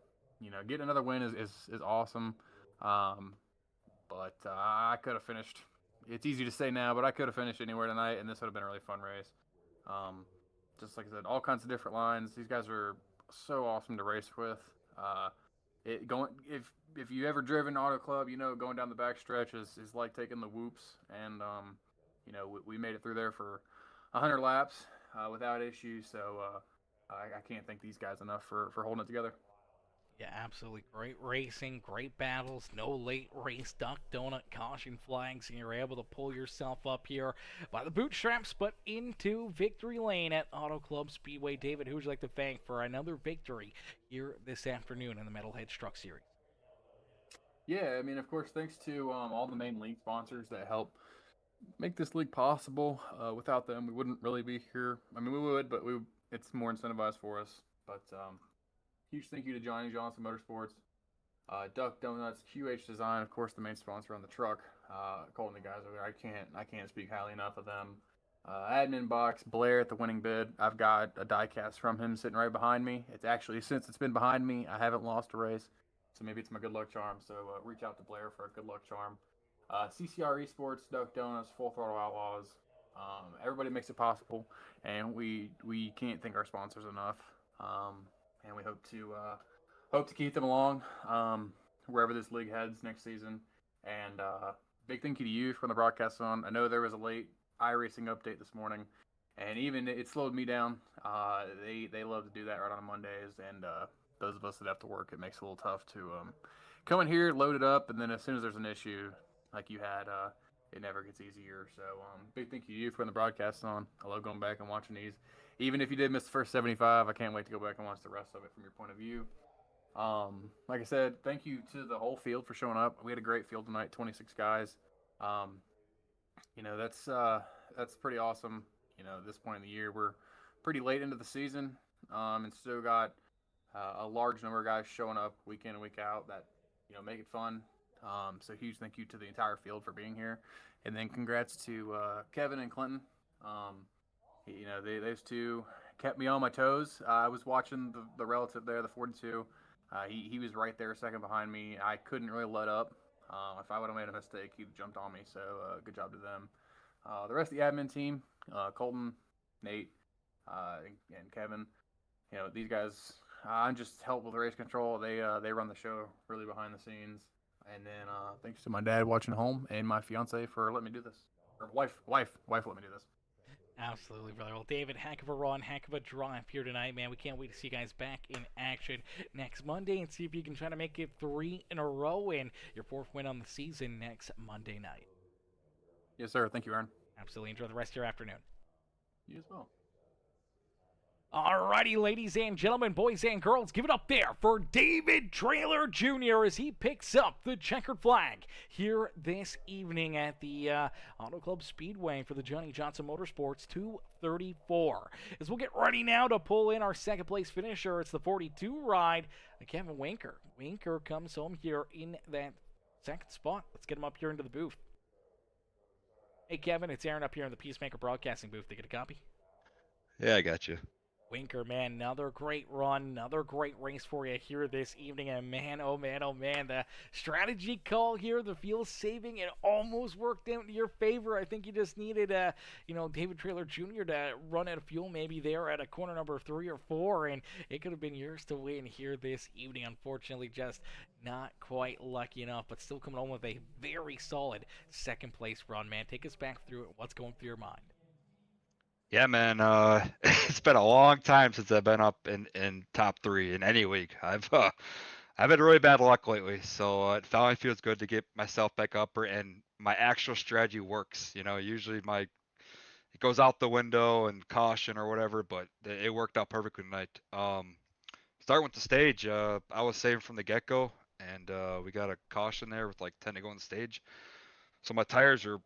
getting another win is awesome. Um, but I could have finished. It's easy to say now, but I could have finished anywhere tonight, and this would have been a really fun race. Um, just like I said, all kinds of different lines. These guys are so awesome to race with. It going if you ever driven Auto Club, going down the back stretch is like taking the whoops, and we made it through there for 100 laps without issues. So I can't thank these guys enough for holding it together. Yeah, absolutely. Great racing, great battles, no late race duck donut caution flags, and you're able to pull yourself up here by the bootstraps, but into victory lane at Auto Club Speedway. David, who would you like to thank for another victory here this afternoon in the Metalhead Truck Series? Yeah, I mean, of course, thanks to all the main league sponsors that help make this league possible. Without them, we wouldn't really be here. I mean, we would, but it's more incentivized for us. But huge thank you to Johnny Johnson Motorsports, Duck Donuts, QH Design, of course, the main sponsor on the truck. Colton, the guys over there, I can't speak highly enough of them. Admin box, Blair at the winning bid. I've got a diecast from him sitting right behind me. It's actually, since it's been behind me, I haven't lost a race, so maybe it's my good luck charm. So reach out to Blair for a good luck charm. CCR Esports, Duck Donuts, Full Throttle Outlaws. Everybody makes it possible, and we can't thank our sponsors enough. And we hope to keep them along wherever this league heads next season. And big thank you to you from the broadcast on. I know there was a late iRacing update this morning, and even it slowed me down. They love to do that right on Mondays, and those of us that have to work, it makes it a little tough to come in here, load it up, and then as soon as there's an issue like you had, it never gets easier. So big thank you to you for the broadcast on. I love going back and watching these. Even if you did miss the first 75, I can't wait to go back and watch the rest of it from your point of view. Like I said, thank you to the whole field for showing up. We had a great field tonight, 26 guys. Um, that's pretty awesome. At this point in the year, we're pretty late into the season, and still got a large number of guys showing up week in and week out that make it fun. So huge thank you to the entire field for being here, and then congrats to Kevin and Clinton. Those two kept me on my toes. I was watching the relative there, the 42. He was right there, second behind me. I couldn't really let up. If I would have made a mistake, he'd jumped on me. So good job to them. The rest of the admin team, Colton, Nate, and Kevin. These guys. I'm just help with the race control. They run the show really behind the scenes. And then thanks to my dad watching home and my fiance for letting me do this. Or wife let me do this. Absolutely, brother. Well, David, heck of a run, heck of a drive here tonight, man. We can't wait to see you guys back in action next Monday and see if you can try to make it 3 in a row and your 4th win on the season next Monday night. Yes, sir. Thank you, Aaron. Absolutely. Enjoy the rest of your afternoon. You as well. Alrighty, ladies and gentlemen, boys and girls, give it up there for David Traylor Jr. as he picks up the checkered flag here this evening at the Auto Club Speedway for the Johnny Johnson Motorsports 234. As we'll get ready now to pull in our second place finisher, it's the 42 ride, Kevin Winker. Winker comes home here in that second spot. Let's get him up here into the booth. Hey, Kevin, it's Aaron up here in the Peacemaker Broadcasting booth. They get a copy? Yeah, I got you. Winker, man, another great run, another great race for you here this evening. And man, oh man, the strategy call here, the fuel saving, it almost worked out in your favor. I think you just needed, David Traylor Jr. to run out of fuel maybe there at a corner number 3 or 4, and it could have been yours to win here this evening. Unfortunately, just not quite lucky enough, but still coming home with a very solid second place run, man. Take us back through it. What's going through your mind? Yeah, man. It's been a long time since I've been up in top 3 in any league. I've had really bad luck lately, so it finally feels good to get myself back up, and my actual strategy works. Usually it goes out the window and caution or whatever, but it worked out perfectly tonight. Starting with the stage, I was saving from the get-go, and we got a caution there with like 10 to go on the stage. So my tires are,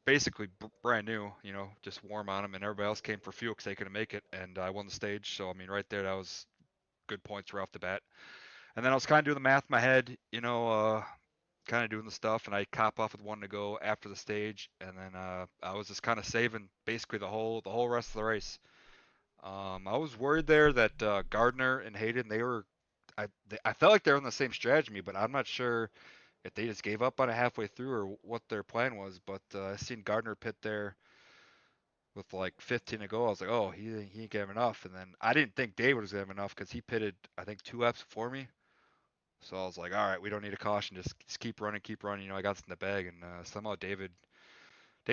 basically brand new, just warm on them, and everybody else came for fuel because they couldn't make it, and I won the stage. So I mean, right there, that was good points right off the bat. And then I was kind of doing the math in my head, kind of doing the stuff, and I cop off with 1 to go after the stage, and then I was just kind of saving basically the whole rest of the race. I was worried there that Gardner and Hayden, I felt like they were on the same strategy, but I'm not sure if they just gave up on it halfway through or what their plan was. But I seen Gardner pit there with like 15 to go. I was like, oh, he ain't gonna have enough. And then I didn't think David was gonna have enough because he pitted, I think, 2 laps before me. So I was like, all right, we don't need a caution. Just keep running. I got this in the bag, and somehow David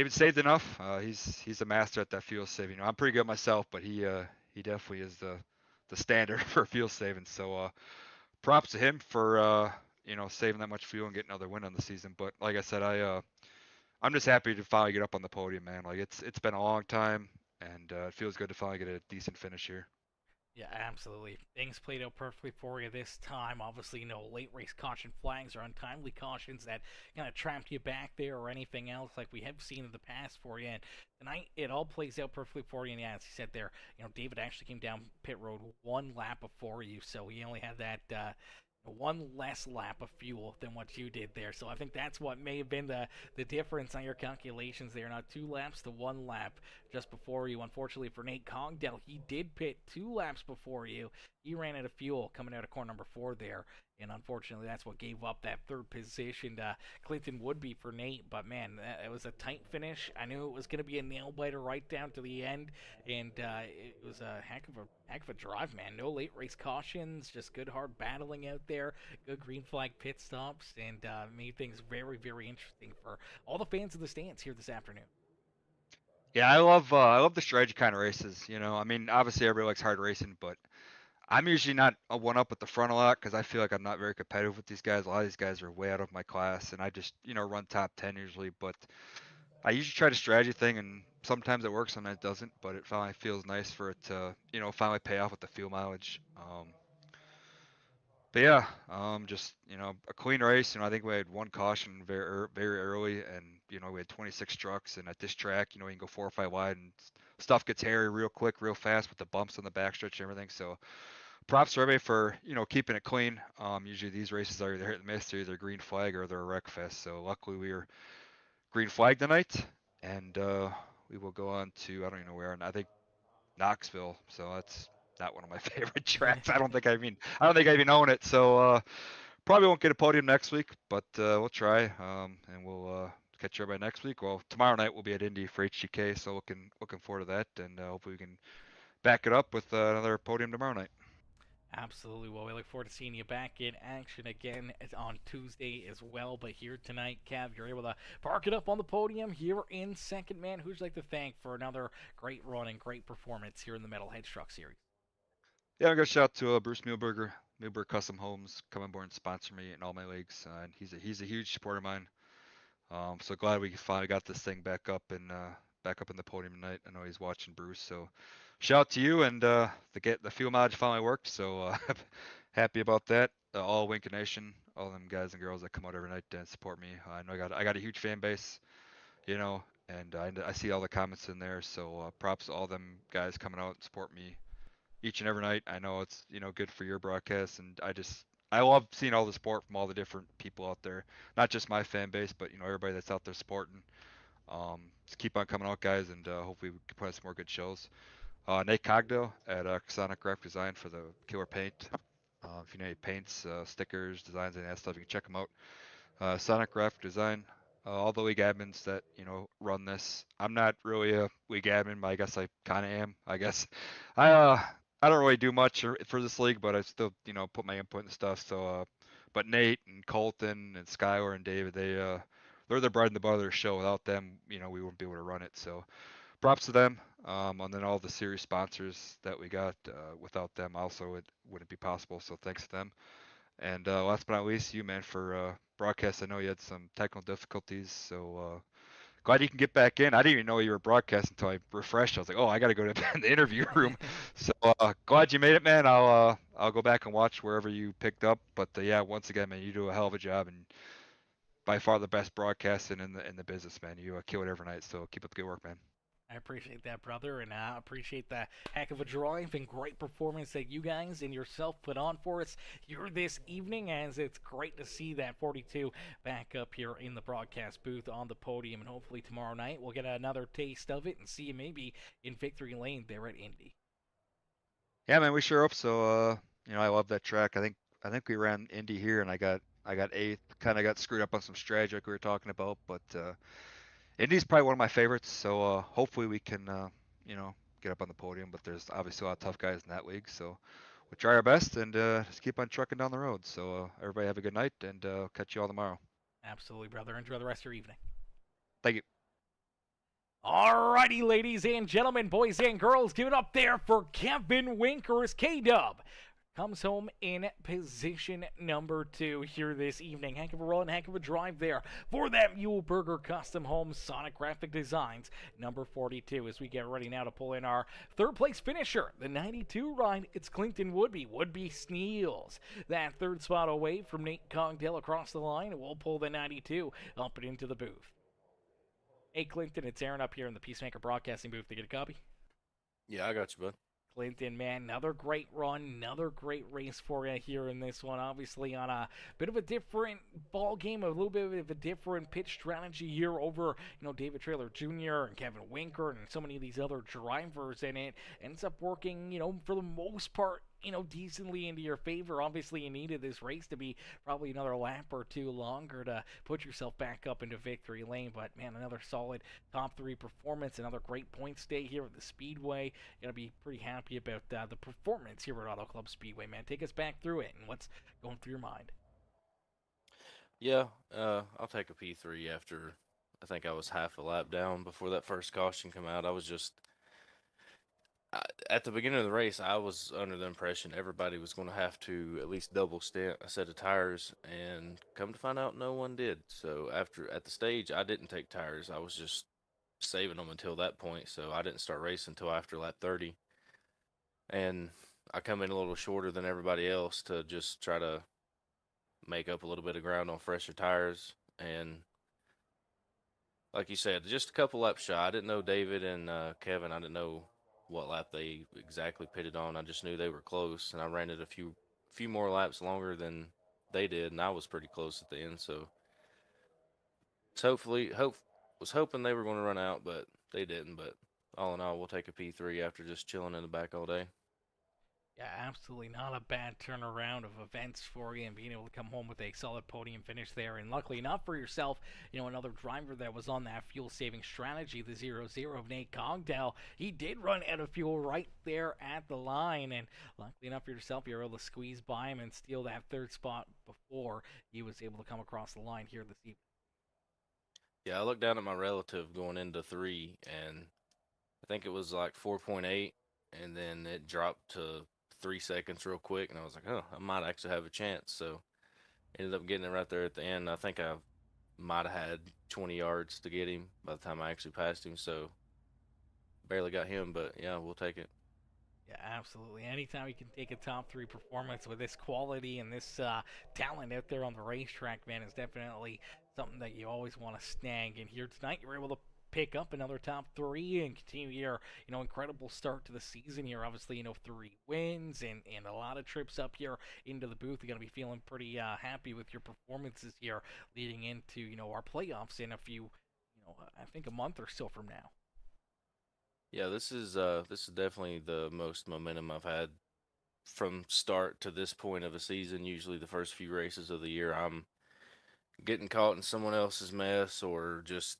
saved enough. He's a master at that fuel saving. I'm pretty good myself, but he definitely is the standard for fuel saving. So props to him for saving that much fuel and getting another win on the season. But like I said, I'm just happy to finally get up on the podium, man. Like it's been a long time, and it feels good to finally get a decent finish here. Yeah, absolutely. Things played out perfectly for you this time. Obviously, late race caution flags or untimely cautions that kind of trapped you back there or anything else like we have seen in the past for you. And tonight, it all plays out perfectly for you. And yeah, as you said there, David actually came down pit road 1 lap before you, so he only had that one less lap of fuel than what you did there. So I think that's what may have been the difference on your calculations there. Not 2 laps to 1 lap just before you. Unfortunately for Nate Congdale, he did pit 2 laps before you. He ran out of fuel coming out of corner number 4 there. And unfortunately, that's what gave up that 3rd position to Clinton Woodby for Nate. But man, it was a tight finish. I knew it was going to be a nail biter right down to the end, and it was a heck of a drive, man. No late race cautions, just good hard battling out there. Good green flag pit stops, and made things very, very interesting for all the fans of the stands here this afternoon. Yeah, I love the strategy kind of races. I mean, obviously everybody likes hard racing, but I'm usually not a one up at the front a lot because I feel like I'm not very competitive with these guys. A lot of these guys are way out of my class, and I just run top 10 usually. But I usually try the strategy thing, and sometimes it works, sometimes it doesn't. But it finally feels nice for it to finally pay off with the fuel mileage. But yeah, just a clean race. I think we had 1 caution very early, and we had 26 trucks, and at this track, you can go 4 or 5 wide, and stuff gets hairy real quick, real fast with the bumps on the backstretch and everything. So props to everybody for keeping it clean. Usually these races are either hit and miss, they're either green flag or they're a wreck fest. So luckily we were green flag tonight, and we will go on to I don't even know where, and I think Knoxville. So that's not one of my favorite tracks. I don't think I even own it. So probably won't get a podium next week, but we'll try, and we'll catch everybody next week. Well, tomorrow night we'll be at Indy for HGK, so looking forward to that, and hopefully we can back it up with another podium tomorrow night. Absolutely. Well, we look forward to seeing you back in action again on Tuesday as well. But here tonight, Cav, you're able to park it up on the podium here in second. Man, who'd you like to thank for another great run and great performance here in the Metalhead Truck Series? Yeah, I'm gonna shout out to Bruce Muehlberger, Muehlberg Custom Homes, come on board and sponsor me in all my leagues, and he's a huge supporter of mine. So glad we finally got this thing back up in the podium tonight. I know he's watching Bruce, so shout out to you, and the fuel mileage finally worked, so happy about that. All Winkin Nation, all them guys and girls that come out every night and support me. I know I got a huge fan base, and I see all the comments in there, so props to all them guys coming out and support me each and every night. I know it's good for your broadcast, and I love seeing all the support from all the different people out there, not just my fan base, but everybody that's out there supporting. Just keep on coming out, guys, and hopefully we can put on some more good shows. Nate Cogdell at Sonic Graphic Design for the killer paint. If you need paints, stickers, designs, and that stuff, you can check them out. Sonic Graphic Design. All the league admins that run this. I'm not really a league admin, but I guess I kind of am. I guess I don't really do much for this league, but I still put my input and stuff. So, but Nate and Colton and Skylar and David, they're the bread and the butter of the show. Without them, we wouldn't be able to run it. So props to them. And then all the series sponsors that we got. Without them, also it wouldn't be possible. So thanks to them. And last but not least, you, man, for broadcast. I know you had some technical difficulties, so glad you can get back in. I didn't even know you were broadcasting until I refreshed. I was like, oh, I got to go to the interview room. So glad you made it, man. I'll go back and watch wherever you picked up. But yeah, once again, man, you do a hell of a job, and by far the best broadcasting in the business, man. You kill it every night. So keep up the good work, man. I appreciate that, brother, and I appreciate the heck of a drive and great performance that you guys and yourself put on for us here this evening, as it's great to see that 42 back up here in the broadcast booth on the podium, and hopefully tomorrow night we'll get another taste of it and see you maybe in victory lane there at Indy. Yeah, man, we sure hope so. I love that track. I think we ran Indy here, and I got 8th. Kind of got screwed up on some strategy like we were talking about, but Indy's probably one of my favorites, so hopefully we can, get up on the podium. But there's obviously a lot of tough guys in that league, so we'll try our best and just keep on trucking down the road. So everybody have a good night, and catch you all tomorrow. Absolutely, brother. Enjoy the rest of your evening. Thank you. Alrighty, ladies and gentlemen, boys and girls, give it up there for Kevin Winkers. K-Dub comes home in position number 2 here this evening. Heck of a run, heck of a drive there for that Muehlberger Custom Home Sonic Graphic Designs number 42. As we get ready now to pull in our 3rd place finisher, the 92 ride, it's Clinton Woodby. Woodby steals that 3rd spot away from Nate Congdale across the line, and we'll pull the 92 up and into the booth. Hey, Clinton, it's Aaron up here in the Peacemaker Broadcasting booth. To get a copy? Yeah, I got you, bud. Clinton, man, another great run, another great race for you here in this one. Obviously, on a bit of a different ball game, a little bit of a different pitch strategy here over, David Traylor Jr. and Kevin Winker and so many of these other drivers, and it ends up working, for the most part, decently into your favor. Obviously, you needed this race to be probably another lap or two longer to put yourself back up into victory lane. But man, another solid top three performance, another great point stay here at the Speedway. Gonna be pretty happy about the performance here at Auto Club Speedway, man. Take us back through it and what's going through your mind. Yeah, I'll take a P3 after I think I was half a lap down before that first caution come out. At the beginning of the race, I was under the impression everybody was going to have to at least double stint a set of tires, and come to find out, no one did. So at the stage, I didn't take tires. I was just saving them until that point, so I didn't start racing until after lap 30. And I come in a little shorter than everybody else to just try to make up a little bit of ground on fresher tires. And like you said, just a couple laps shy. I didn't know David and Kevin. I didn't know what lap they exactly pitted on. I just knew they were close, and I ran it a few more laps longer than they did, and I was pretty close at the end. So was hoping they were going to run out, but they didn't. But all in all, we'll take a P3 after just chilling in the back all day. Yeah, absolutely not a bad turnaround of events for you and being able to come home with a solid podium finish there. And luckily enough for yourself, another driver that was on that fuel-saving strategy, the 0-0 of Nate Cogdell, he did run out of fuel right there at the line. And luckily enough for yourself, you were able to squeeze by him and steal that third spot before he was able to come across the line here this evening. Yeah, I looked down at my relative going into 3, and I think it was like 4.8, and then it dropped to 3 seconds real quick, and I was like, oh, I might actually have a chance. So ended up getting it right there at the end. I think I might have had 20 yards to get him by the time I actually passed him. So barely got him, but yeah, we'll take it. Yeah, absolutely. Anytime you can take a top three performance with this quality and this talent out there on the racetrack, man, is definitely something that you always want to snag. And here tonight, you were able to pick up another top three and continue your, incredible start to the season here. Obviously, 3 wins and a lot of trips up here into the booth. You're going to be feeling pretty happy with your performances here leading into, our playoffs in a few, I think a month or so from now. Yeah, this is definitely the most momentum I've had from start to this point of a season. Usually the first few races of the year, I'm getting caught in someone else's mess, or just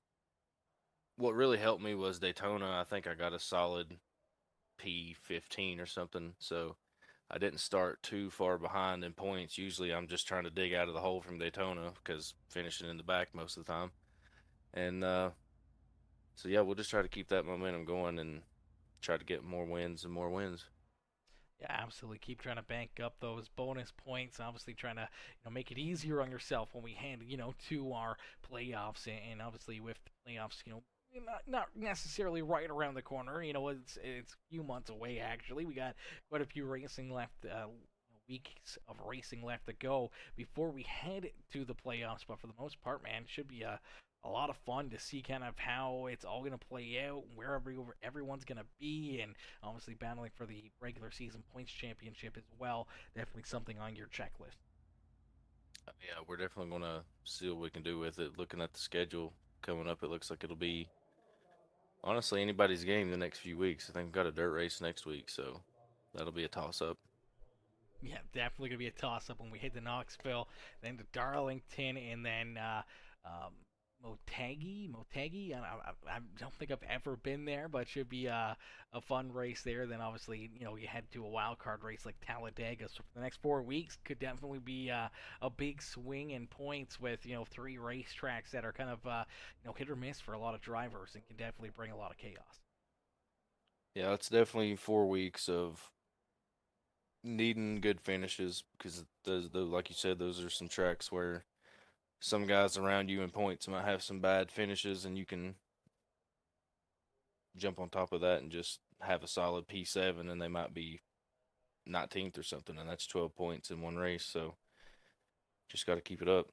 what really helped me was Daytona. I think I got a solid P15 or something. So I didn't start too far behind in points. Usually I'm just trying to dig out of the hole from Daytona because finishing in the back most of the time. And so yeah, we'll just try to keep that momentum going and try to get more wins and more wins. Yeah, absolutely. Keep trying to bank up those bonus points. Obviously, trying to make it easier on yourself when we head to our playoffs, and obviously with the playoffs, not necessarily right around the corner. It's a few months away. Actually, we got quite a few racing left. Weeks of racing left to go before we head to the playoffs, but for the most part, man, it should be a lot of fun to see kind of how it's all going to play out, where everyone's going to be, and obviously battling for the regular season points championship as well. Definitely something on your checklist. Yeah, we're definitely going to see what we can do with it. Looking at the schedule coming up, it looks like it'll be honestly anybody's game the next few weeks. I think we've got a dirt race next week, so that'll be a toss-up. Yeah, definitely going to be a toss-up when we hit to Knoxville, then to Darlington, and then Motegi. I don't think I've ever been there, but should be a fun race there. Then obviously, you head to a wild card race like Talladega. So for the next 4 weeks, could definitely be a big swing in points with 3 racetracks that are kind of hit or miss for a lot of drivers and can definitely bring a lot of chaos. Yeah, it's definitely 4 weeks of needing good finishes because like you said, those are some tracks where some guys around you in points might have some bad finishes, and you can jump on top of that and just have a solid P7, and they might be 19th or something, and that's 12 points in one race. So just got to keep it up.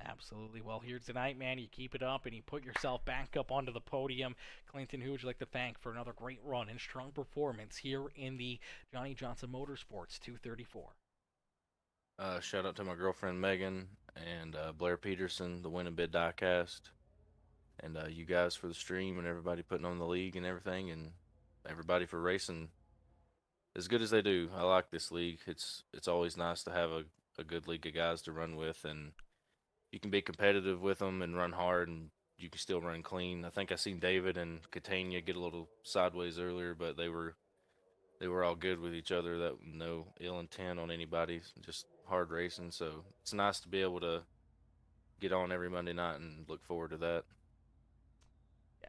Absolutely. Well, here tonight, man, you keep it up and you put yourself back up onto the podium. Clinton, who would you like to thank for another great run and strong performance here in the Johnny Johnson Motorsports 234? Shout out to my girlfriend Megan and Blair Peterson, the Win and Bid Diecast, and you guys for the stream and everybody putting on the league and everything, and everybody for racing as good as they do. I like this league. It's always nice to have a good league of guys to run with, and you can be competitive with them and run hard, and you can still run clean. I think I seen David and Catania get a little sideways earlier, but they were all good with each other. That no ill intent on anybody, just hard racing. So it's nice to be able to get on every Monday night and look forward to that.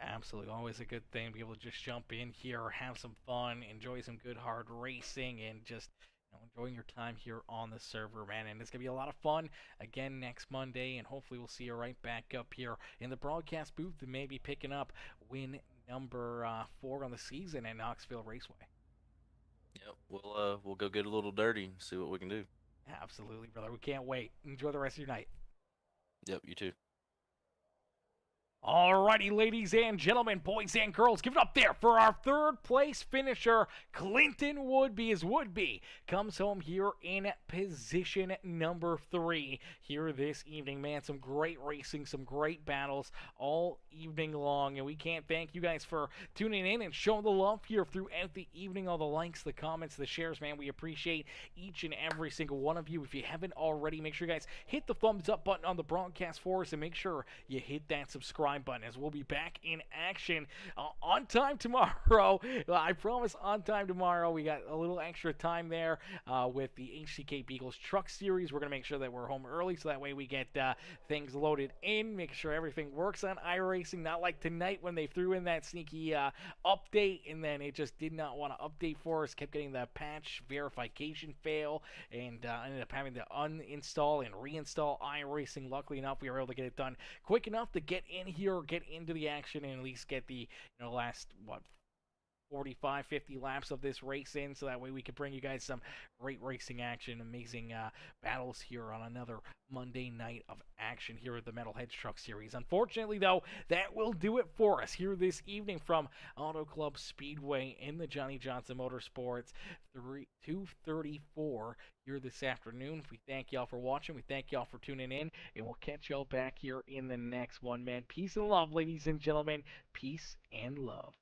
Absolutely. Always a good thing to be able to just jump in here, have some fun, enjoy some good hard racing, and just enjoying your time here on the server, man. And it's going to be a lot of fun again next Monday, and hopefully we'll see you right back up here in the broadcast booth and maybe picking up win number 4 on the season at Knoxville Raceway. Yep, we'll go get a little dirty and see what we can do. Absolutely, brother. We can't wait. Enjoy the rest of your night. Yep, you too. Alrighty, ladies and gentlemen, boys and girls, give it up there for our third place finisher, Clinton Woodby. As Woodby comes home here in position number 3 here this evening. Man, some great racing, some great battles all evening long, and we can't thank you guys for tuning in and showing the love here throughout the evening. All the likes, the comments, the shares, man, we appreciate each and every single one of you. If you haven't already, make sure you guys hit the thumbs up button on the broadcast for us, and make sure you hit that subscribe button, as we'll be back in action on time tomorrow. I promise, on time tomorrow. We got a little extra time there with the HCK Beagles Truck Series. We're going to make sure that we're home early so that way we get things loaded in, make sure everything works on iRacing, not like tonight when they threw in that sneaky update and then it just did not want to update for us, kept getting the patch verification fail, and ended up having to uninstall and reinstall iRacing. Luckily enough, we were able to get it done quick enough to get in here, get into the action, and at least get the last 45, 50 laps of this race in, so that way we can bring you guys some great racing action, amazing battles here on another Monday night of action here at the Metalheads Truck Series. Unfortunately, though, that will do it for us here this evening from Auto Club Speedway in the Johnny Johnson Motorsports 234 here this afternoon. We thank y'all for watching. We thank y'all for tuning in, and we'll catch y'all back here in the next one, man. Peace and love, ladies and gentlemen. Peace and love.